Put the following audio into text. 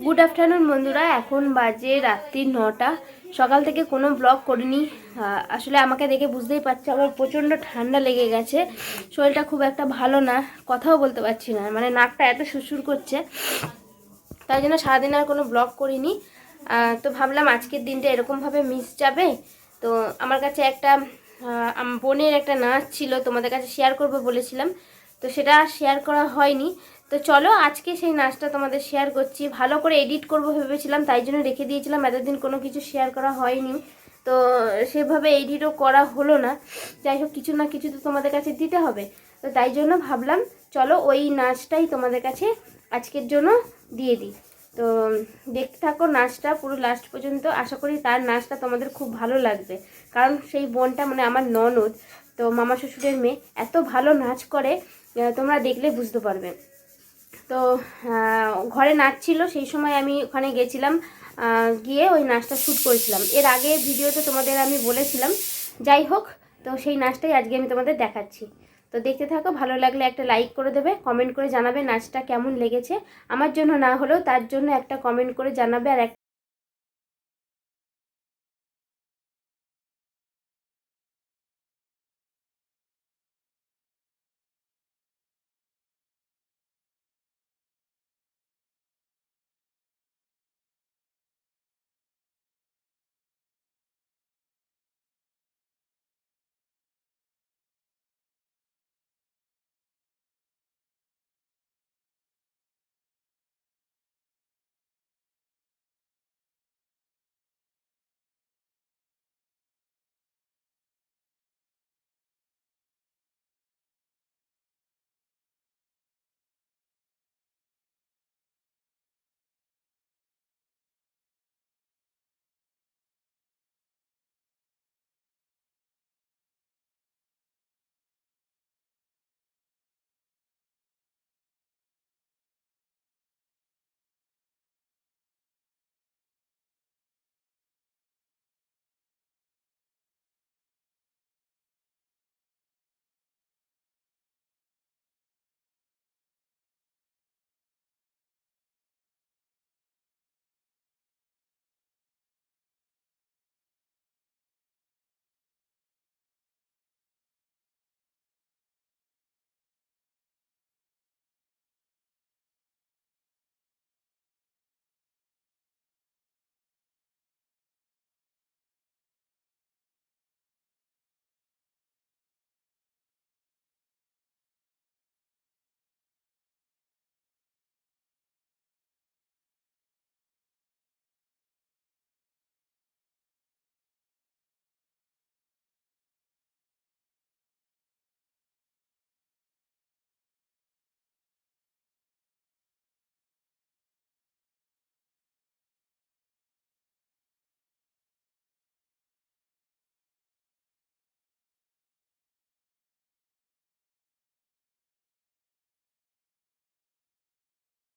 Good afternoon বন্ধুরা, এখন বাজে রাত্রি 9টা। সকাল থেকে কোনো ব্লগ করিনি। আসলে আমাকে দেখে বুঝতেই পারছো আমার প্রচণ্ড ঠান্ডা লেগে গেছে, শরীরটা খুব একটা ভালো না, কথাও বলতে পারছি না, মানে নাকটা এত সুরসুর করছে, তাই জন্য সারাদিন আর কোনো ব্লগ করিনি। তো ভাবলাম আজকের দিনটা এরকমভাবে মিস যাবে। তো আমার কাছে একটা বোনের একটা নাচ ছিল, তোমাদের কাছে শেয়ার করবো বলেছিলাম, তো সেটা শেয়ার করা হয়নি। তো চলো আজকে সেই নাচটা তোমাদের শেয়ার করছি। ভালো করে এডিট করবো ভেবেছিলাম, তাই জন্য রেখে দিয়েছিলাম, এতদিন কোনো কিছু শেয়ার করা হয়নি, তো সেভাবে এডিটও করা হলো না। যাই হোক, কিছু না কিছু তো তোমাদের কাছে দিতে হবে, তো তাই জন্য ভাবলাম চলো ওই নাচটাই তোমাদের কাছে আজকের জন্য দিয়ে দিই। তো দেখতে থাকো নাচটা পুরো লাস্ট পর্যন্ত, আশা করি তার নাচটা তোমাদের খুব ভালো লাগবে, কারণ সেই বোনটা মানে আমার ননদ, তো মামা শ্বশুরের মেয়ে, এত ভালো নাচ করে, তোমরা দেখলে বুঝতে পারবে। তো ঘরে নাচ ছিল, সেই সময় আমি ওখানে গেছিলাম, গিয়ে ওই নাচটা শ্যুট করেছিলাম, এর আগে ভিডিওতে তোমাদের আমি বলেছিলাম। যাই হোক, তো সেই নাচটাই আজকে আমি তোমাদের দেখাচ্ছি। তো দেখতে থাকো, ভালো লাগলে একটা লাইক করে দেবে, কমেন্ট করে জানাবে নাচটা কেমন লেগেছে। আমার জন্য না হলেও তার জন্য একটা কমেন্ট করে জানাবে, আর